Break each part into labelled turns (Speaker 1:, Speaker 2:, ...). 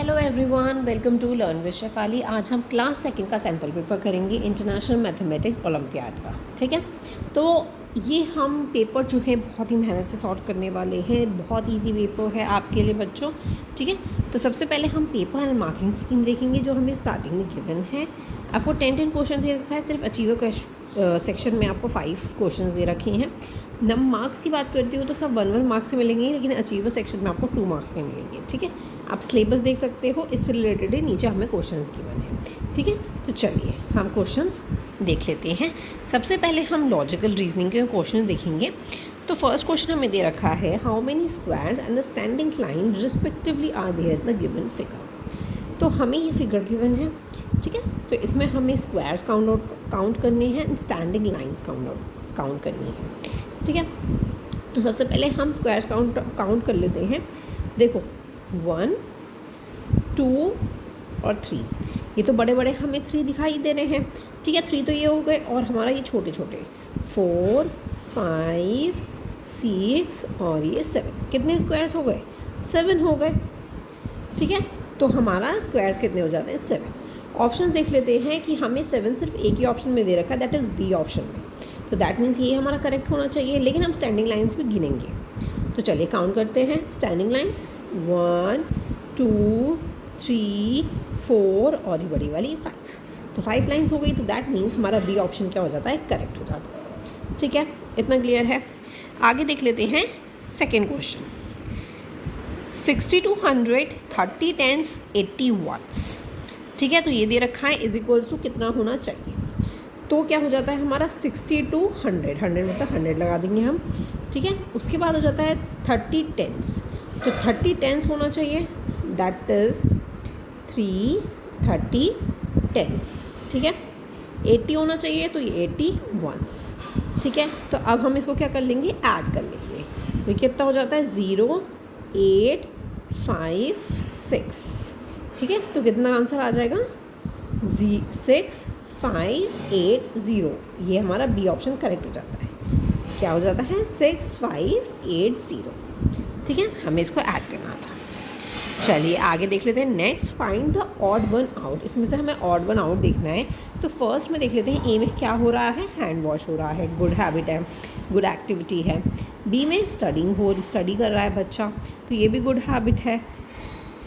Speaker 1: Hello everyone, welcome to learn with Shefali. आज हम class second का सैम्पल पेपर करेंगे इंटरनेशनल मैथमेटिक्स ओलंपियाड का। ठीक है, तो ये हम पेपर जो है बहुत ही मेहनत से सॉल्व करने वाले हैं। बहुत इजी पेपर है आपके लिए बच्चों। ठीक है, तो सबसे पहले हम पेपर एंड मार्किंग स्कीम देखेंगे जो हमें स्टार्टिंग में गिवन है। आपको 10 क्वेश्चन दे रखा है। सिर्फ अचीवर सेक्शन में आपको 5 क्वेश्चन दे रखे हैं। मार्क्स की बात करती हूँ तो सब 1 मार्क्स से मिलेंगे, लेकिन अचीवर सेक्शन में आपको 2 मार्क्स के मिलेंगे। ठीक है, आप सिलेबस देख सकते हो, इससे रिलेटेड ही नीचे हमें क्वेश्चंस गिवन है। ठीक है, तो चलिए हम क्वेश्चंस देख लेते हैं। सबसे पहले हम लॉजिकल रीजनिंग के क्वेश्चन देखेंगे। तो फर्स्ट क्वेश्चन हमें दे रखा है, how many squares and the standing line respectively are there in the given figure. तो हमें ये फिगर गिवन है। ठीक है, तो इसमें हमें स्क्वायर्स काउंट करने हैं, स्टैंडिंग लाइन्स काउंट करनी है। ठीक है, तो सबसे पहले हम स्क्वायर्स काउंट कर लेते हैं। देखो 1, 2 और 3, ये तो बड़े बड़े हमें 3 दिखाई दे रहे हैं। ठीक है, 3 तो ये हो गए, और हमारा ये छोटे छोटे 4, 5, 6 और ये 7। कितने स्क्वायर्स हो गए? 7 हो गए। ठीक है, तो हमारा स्क्वायर्स कितने हो जाते हैं? 7। ऑप्शन देख लेते हैं कि हमें 7 सिर्फ एक ही ऑप्शन में दे रखा है, दैट इज़ बी ऑप्शन में। तो दैट मीन्स ये हमारा करेक्ट होना चाहिए, लेकिन हम स्टैंडिंग लाइंस भी गिनेंगे। तो चलिए काउंट करते हैं स्टैंडिंग लाइंस। 1, 2, 3, 4 और ये बड़ी वाली 5। तो 5 लाइंस हो गई, तो दैट मीन्स हमारा बी ऑप्शन क्या हो जाता है? करेक्ट हो जाता है। ठीक है, इतना क्लियर है। आगे देख लेते हैं second question. 60 to 100, 30 10s 80 watts। ठीक है, तो ये दे रखा है इज इक्वल्स टू कितना होना चाहिए। तो क्या हो जाता है हमारा 60 to 100, 100 मतलब 100 लगा देंगे हम। ठीक है, उसके बाद हो जाता है 30 10s। तो 30 10s होना चाहिए, दैट इज़ 3 30 10s। ठीक है, 80 होना चाहिए, तो ये 80 ones। ठीक है, तो अब हम इसको क्या कर लेंगे? ऐड कर लेंगे। तो ये कितना हो जाता है? 0 8 5 6। ठीक है, तो कितना आंसर आ जाएगा? 6 5 8 0। ये हमारा बी ऑप्शन करेक्ट हो जाता है। क्या हो जाता है? 6 5 8 0। ठीक है, हमें इसको ऐड करना था। चलिए आगे देख लेते हैं। Next, find the odd one out. इसमें से हमें ऑड वन आउट देखना है। तो फर्स्ट में देख लेते हैं, ए में क्या हो रहा है? हैंड वॉश हो रहा है, गुड हैबिट है, गुड एक्टिविटी है। बी में स्टडी कर रहा है बच्चा, तो ये भी गुड हैबिट है।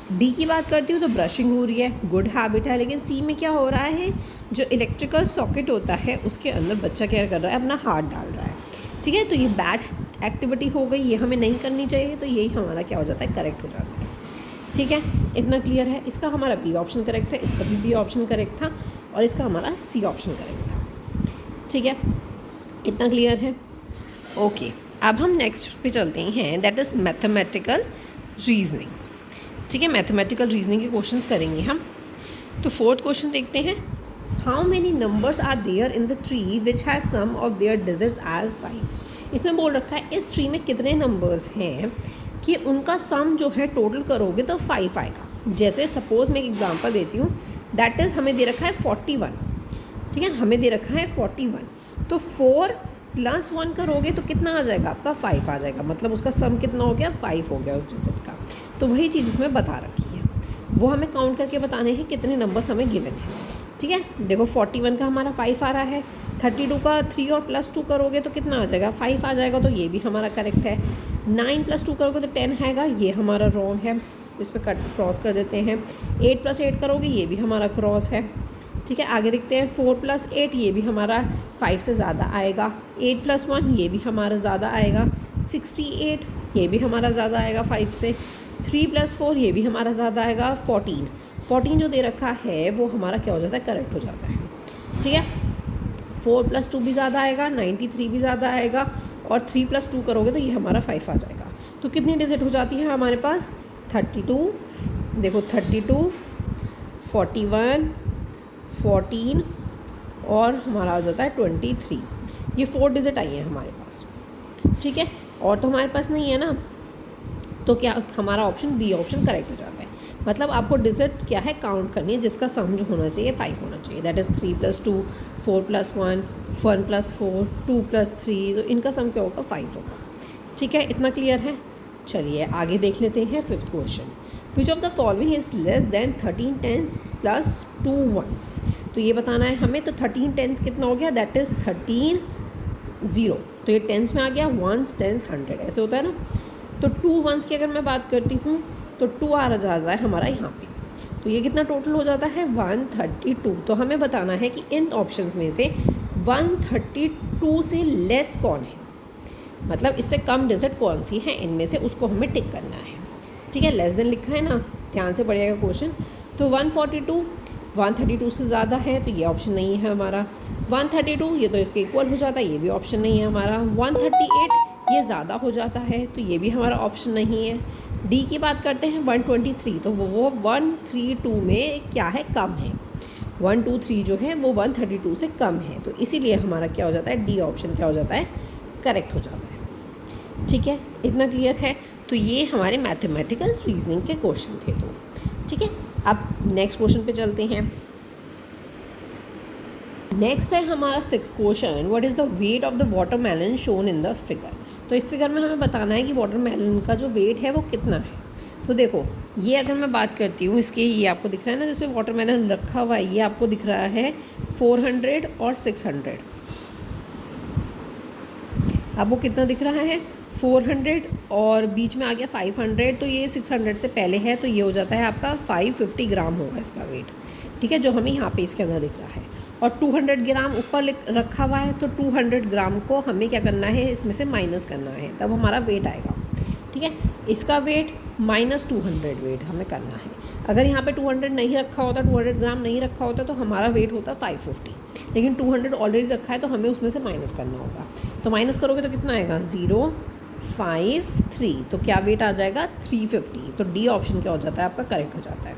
Speaker 1: डी की बात करती हूँ तो ब्रशिंग हो रही है, गुड हैबिट है। लेकिन सी में क्या हो रहा है? जो इलेक्ट्रिकल सॉकेट होता है उसके अंदर बच्चा क्या कर रहा है? अपना हाथ डाल रहा है। ठीक है, तो ये बैड एक्टिविटी हो गई, ये हमें नहीं करनी चाहिए। तो यही हमारा क्या हो जाता है? करेक्ट हो जाता है। ठीक है, इतना क्लियर है। इसका हमारा बी ऑप्शन करेक्ट है, इसका भी बी ऑप्शन करेक्ट था, और इसका हमारा सी ऑप्शन करेक्ट था। ठीक है, इतना क्लियर है। ओके, अब हम नेक्स्ट पे चलते हैं, दैट इज़ मैथमेटिकल रीजनिंग। ठीक है, मैथमेटिकल रीजनिंग के क्वेश्चंस करेंगे हम। तो फोर्थ क्वेश्चन देखते हैं, how many numbers are there in the tree which has sum of their digits as 5। इसमें बोल रखा है इस ट्री में कितने नंबर्स हैं कि उनका सम जो है टोटल करोगे तो 5 आएगा। जैसे सपोज मैं एक एग्जांपल देती हूँ, दैट इज़ हमें दे रखा है 41। ठीक है, हमें दे रखा है 41, तो 4 + 1 करोगे तो कितना आ जाएगा? आपका 5 आ जाएगा। मतलब उसका सम कितना हो गया? 5 हो गया उस डिजिट का। तो वही चीज़ इसमें बता रखी है, वो हमें काउंट करके बताने हैं कितने नंबर्स हमें गिवन है। ठीक है, देखो 41 का हमारा 5 आ रहा है, 32 का 3 और +2 करोगे तो कितना आ जाएगा? 5 आ जाएगा। तो ये भी हमारा करेक्ट है। 9 + 2 करोगे तो 10 आएगा, ये हमारा रॉन्ग है, इस पर क्रॉस कर देते हैं। 8 + 8 करोगे, ये भी हमारा क्रॉस है। ठीक है, आगे देखते हैं। 4 + 8, ये भी हमारा 5 से ज़्यादा आएगा। 8 + 1, ये भी हमारा ज़्यादा आएगा। 68, ये भी हमारा ज़्यादा आएगा 5 से। 3 + 4, ये भी हमारा ज़्यादा आएगा। 14 जो दे रखा है वो हमारा क्या हो जाता है? करेक्ट हो जाता है। ठीक है, 4 + 2 भी ज़्यादा आएगा, 93 भी ज़्यादा आएगा, और 3 + 2 करोगे तो ये हमारा 5 आ जाएगा। तो कितनी डिजिट हो जाती है हमारे पास? 32। देखो 32, 41, 14 और हमारा हो जाता है 23। ये 4 डिजिट आई हैं हमारे पास। ठीक है, और तो हमारे पास नहीं है ना, तो क्या हमारा ऑप्शन बी ऑप्शन करेक्ट हो जाता है। मतलब आपको डिजिट क्या है? काउंट करनी है, जिसका सम जो होना चाहिए 5 होना चाहिए। That is 3 + 2, 4 + 1, 1 + 4, 2 + 3। तो इनका सम क्या होगा? 5 होगा। ठीक है, इतना क्लियर है। चलिए आगे देख लेते हैं fifth question. Which of the following is less than 13 tens plus 2 ones. तो ये बताना है हमें। तो 13 टेंस कितना हो गया, दैट इज़ 13 0। तो ये टेंस में आ गया, वंस टेंस 100 ऐसे होता है ना। तो 2 वंस की अगर मैं बात करती हूँ तो 2 आ जाता है हमारा यहाँ पे। तो ये कितना टोटल हो जाता है 132। तो हमें बताना है कि इन ऑप्शंस में से 132 से लेस कौन है, मतलब इससे कम डिजिट कौन सी है इनमें से, उसको हमें टिक करना है। ठीक है, लेस देन लिखा है ना, ध्यान से पढ़िएगा क्वेश्चन। तो 142 132 से ज़्यादा है तो ये ऑप्शन नहीं है हमारा। 132 ये तो इसके इक्वल हो जाता है, ये भी ऑप्शन नहीं है हमारा। 138 ये ज़्यादा हो जाता है तो ये भी हमारा ऑप्शन नहीं है। डी की बात करते हैं 123, तो वो 132 में क्या है, कम है। 123 जो है वो 132 से कम है, तो इसीलिए हमारा क्या हो जाता है, डी ऑप्शन क्या हो जाता है, करेक्ट हो जाता है। ठीक है, इतना क्लियर है। तो ये हमारे मैथमेटिकल रीजनिंग के क्वेश्चन थे। तो ठीक है, अब नेक्स्ट क्वेश्चन पे चलते हैं। नेक्स्ट है हमारा 6th question, what is the weight of the watermelon shown in the figure. तो इस फिगर में हमें बताना है कि वाटरमेलन का जो वेट है वो कितना है। तो देखो, ये अगर मैं बात करती हूँ इसके, ये आपको दिख रहा है ना जिसमें वाटरमेलन रखा हुआ है, ये आपको दिख रहा है 400 और 600। आपको कितना दिख रहा है, 400 और बीच में आ गया 500, तो ये 600 से पहले है, तो ये हो जाता है आपका 550 ग्राम होगा इसका वेट। ठीक है, जो हमें यहाँ पे इसके अंदर दिख रहा है। और 200 ग्राम ऊपर रखा हुआ है, तो 200 ग्राम को हमें क्या करना है, इसमें से माइनस करना है, तब हमारा वेट आएगा। ठीक है, इसका वेट माइनस 200 वेट हमें करना है। अगर यहाँ पे 200 नहीं रखा होता, 200 ग्राम नहीं रखा होता, तो हमारा वेट होता 550, लेकिन 200 ऑलरेडी रखा है तो हमें उसमें से माइनस करना होगा। तो माइनस करोगे तो कितना आएगा, 053, तो क्या वेट आ जाएगा 350। तो डी ऑप्शन क्या हो जाता है आपका, करेक्ट हो जाता है।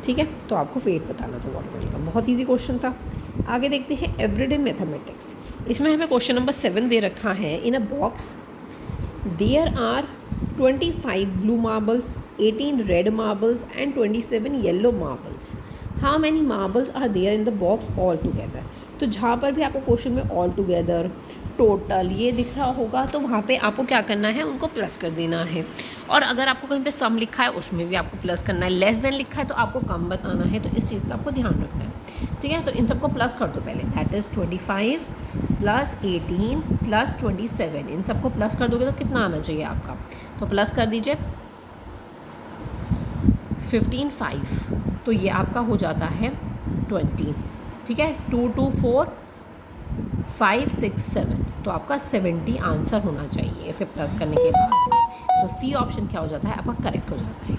Speaker 1: ठीक है, तो आपको वेट बताना था वाटरमेलन का, बहुत ईजी क्वेश्चन था। आगे देखते हैं एवरीडे मैथमेटिक्स। इसमें हमें क्वेश्चन नंबर 7 दे रखा है, in a box there are 25 blue marbles, 18 red marbles and 27 yellow marbles. How many marbles are there in the box altogether. तो जहाँ पर भी आपको क्वेश्चन में ऑल टुगेदर, टोटल ये दिख रहा होगा, तो वहाँ पे आपको क्या करना है, उनको प्लस कर देना है। और अगर आपको कहीं पे सम लिखा है उसमें भी आपको प्लस करना है, लेस देन लिखा है तो आपको कम बताना है। तो इस चीज़ का आपको ध्यान रखना है। ठीक है, तो इन सबको प्लस कर दो पहले, दैट इज़ 25 प्लस 18 प्लस 27। इन सबको प्लस कर दोगे तो कितना आना चाहिए आपका, तो प्लस कर दीजिए 15 5, तो ये आपका हो जाता है 20। ठीक है, 2 2 4 5 6 7, तो आपका 70 आंसर होना चाहिए इसे प्लस करने के बाद। तो सी ऑप्शन क्या हो जाता है आपका, करेक्ट हो जाता है।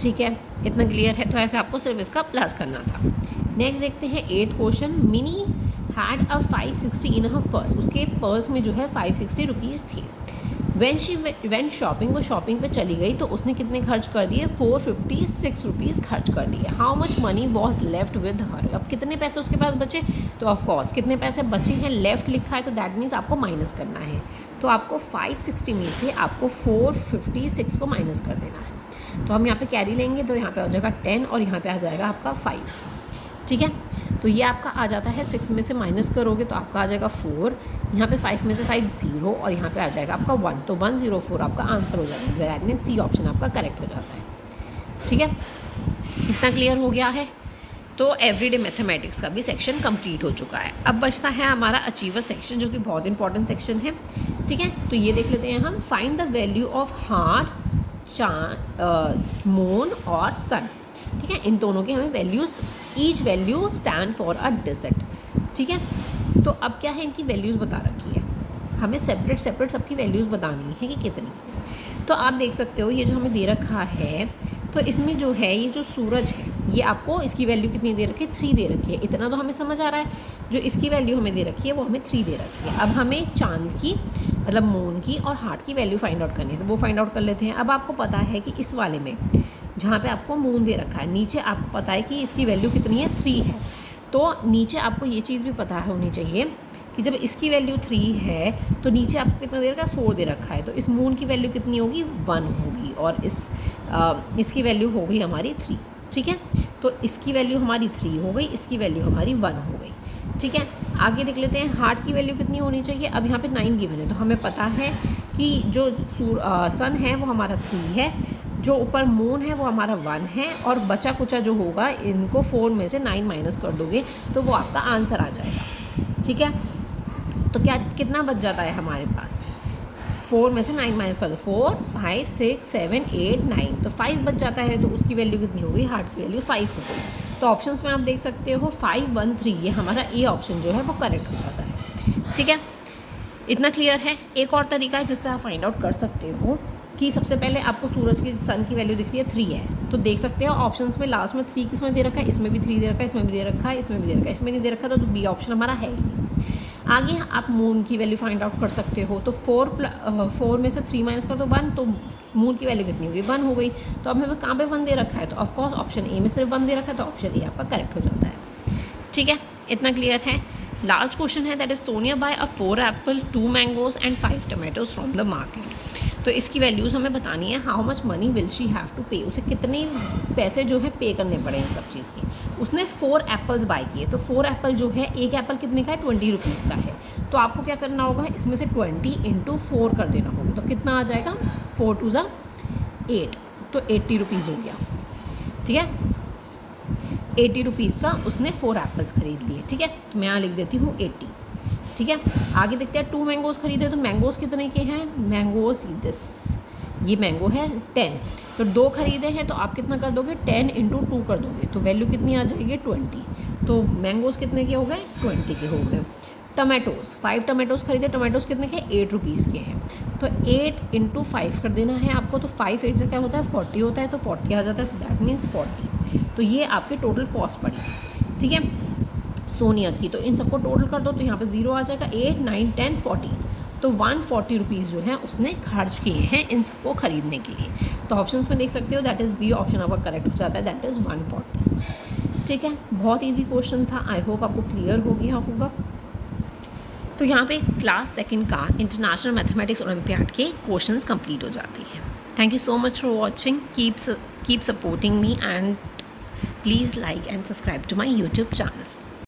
Speaker 1: ठीक है, इतना क्लियर है। तो ऐसे आपको सिर्फ इसका प्लस करना था। नेक्स्ट देखते हैं 8th question. Mini had a 560 in her purse. उसके पर्स में जो है 560 रुपीज़ थी। वेन शी वेंट शॉपिंग, वो शॉपिंग पे चली गई तो उसने कितने खर्च कर दिए, 456 रुपीज़ खर्च कर दिए। How much money was left with her. अब कितने पैसे उसके पास बचे, तो ऑफकोर्स कितने पैसे बचे हैं, लेफ्ट लिखा है तो दैट मीन्स आपको माइनस करना है। तो आपको 560 में से आपको 456 को माइनस कर देना है। तो हम यहाँ पे कैरी लेंगे तो यहाँ पे आ जाएगा 10 और यहाँ पे आ जाएगा आपका 5। ठीक है, तो ये आपका आ जाता है 6 में से माइनस करोगे तो आपका आ जाएगा 4, यहाँ पे 5 में से 5 0 और यहाँ पे आ जाएगा आपका 1, तो 104 आपका आंसर हो जाएगा। दैट मीन्स सी ऑप्शन आपका करेक्ट हो जाता है। ठीक है, इतना क्लियर हो गया है। तो एवरीडे मैथमेटिक्स का भी सेक्शन कंप्लीट हो चुका है। अब बचता है हमारा अचीवर सेक्शन, जो कि बहुत इंपॉर्टेंट सेक्शन है। ठीक है, तो ये देख लेते हैं हम। Find the value of heart, चांद, मून और सन। ठीक है, इन दोनों के हमें values, each value stand for a digit. ठीक है, तो अब क्या है, इनकी वैल्यूज़ बता रखी है, हमें सेपरेट सेपरेट सबकी वैल्यूज़ बतानी है कि कितनी। तो आप देख सकते हो ये जो हमें दे रखा है, तो इसमें जो है ये जो सूरज है, ये आपको इसकी वैल्यू कितनी दे रखी है, 3 दे रखी है। इतना तो हमें समझ आ रहा है। जो इसकी वैल्यू हमें दे रखी है वो हमें 3 दे रखी है। अब हमें चांद की, मतलब मून की और हार्ट की वैल्यू फाइंड आउट करनी है, तो वो फाइंड आउट कर लेते हैं। अब आपको पता है कि इस वाले में जहाँ पे आपको मून दे रखा है, नीचे आपको पता है कि इसकी वैल्यू कितनी है, 3 है। तो नीचे आपको ये चीज़ भी पता होनी चाहिए कि जब इसकी वैल्यू 3 है तो नीचे आपको कितना दे रखा है, 4 दे रखा है। तो इस मून की वैल्यू कितनी होगी, 1 होगी, और इसकी वैल्यू हो गई हमारी 3। ठीक है, तो इसकी वैल्यू हमारी 3 हो गई, इसकी वैल्यू हमारी 1 हो गई। ठीक है, आगे देख लेते हैं हार्ट की वैल्यू कितनी होनी चाहिए। अब यहाँ पे 9 गिवन है, तो हमें पता है कि जो सन है वो हमारा 3 है, जो ऊपर मून है वो हमारा 1 है, और बचा कुचा जो होगा इनको 4 में से 9 माइनस कर दोगे तो वो आपका आंसर आ जाएगा। ठीक है, तो क्या कितना बच जाता है हमारे पास, 4 में से 9 माइनस कर दो, 4 5 6 7 8 9, तो 5 बच जाता है। तो उसकी वैल्यू कितनी हो गई, हार्ट की वैल्यू 5 हो गई। तो ऑप्शंस में आप देख सकते हो 5 1 3, ये हमारा ए ऑप्शन जो है वो करेक्ट हो जाता है। ठीक है, इतना क्लियर है। एक और तरीका है जिससे आप फाइंड आउट कर सकते हो कि सबसे पहले आपको सूरज की सन की वैल्यू दिख रही है 3 है, तो देख सकते हो ऑप्शंस में लास्ट में 3 किस में दे रखा है, इसमें भी 3 दे रखा है, इसमें भी दे रखा है, इसमें भी दे रखा है, इसमें नहीं दे रखा, तो बी ऑप्शन हमारा है ही नहीं। आगे आप मून की वैल्यू फाइंड आउट कर सकते हो, तो 4 में से 3 माइनस कर दो 1, तो मून की वैल्यू कितनी होगी, 1 हो गई। तो अब हमें कहाँ पे 1 दे रखा है, तो ऑफकोर्स ऑप्शन ए में सिर्फ 1 दे रखा है, तो ऑप्शन ए आपका करेक्ट हो जाता है। ठीक है, इतना क्लियर है। लास्ट क्वेश्चन है, that is Sonia buy a 4 apple 2 mangoes and 5 tomatoes from the market. तो इसकी वैल्यूज़ हमें बतानी है, how much money will she have to pay, उसे कितने पैसे जो है पे करने पड़े इन सब चीज़ की। उसने 4 एप्पल्स बाय किए, तो 4 एप्पल जो है, एक एप्पल कितने का है, 20 रुपीज़ का है। तो आपको क्या करना होगा, इसमें से 20 इंटू 4 कर देना होगा, तो कितना आ जाएगा, 4 2 ज़ा 8, तो 80 रुपीज़ हो गया। ठीक है, 80 रुपीज़ का उसने 4 एप्पल्स खरीद लिए। ठीक है, तो मैं यहाँ लिख देती हूँ 80। ठीक है, आगे देखते हैं 2 मैंगोज़ खरीदे, तो मैंगोज़ कितने के हैं, मैंगोज़ दिस, ये मैंगो है 10, तो 2 खरीदे हैं, तो आप कितना कर दोगे, 10 इंटू 2 कर दोगे, तो वैल्यू कितनी आ जाएगी, 20। तो मैंगोज़ कितने के हो गए, 20 के हो गए। टमाटोज़ 5 टमाटोज़ खरीदे, टमाटोज़ कितने के, 8 रुपीज़ के हैं, तो 8 इंटू 5 कर देना है आपको, तो 5 8 से क्या होता है, 40 होता है, तो 40 आ जाता है, तो दैट मीन्स 40। तो ये आपकी टोटल कॉस्ट पड़ी। ठीक है, सोनिया की, तो इन सबको टोटल कर दो, तो यहाँ पे 0 आ जाएगा, 8 9 10 14, तो 140 रुपीज़ जो है उसने खर्च किए हैं इन सबको खरीदने के लिए। तो ऑप्शंस में देख सकते हो, दैट इज़ बी ऑप्शन आपका करेक्ट हो जाता है, दैट इज़ 140। ठीक है, बहुत ईजी क्वेश्चन था, आई होप आपको क्लियर हो गया होगा। तो यहाँ पे क्लास सेकंड का इंटरनेशनल मैथमेटिक्स ओलंपियाड के क्वेश्चंस कंप्लीट हो जाती हैं। Thank you so much for watching, keep supporting me, and please like and subscribe to my YouTube channel.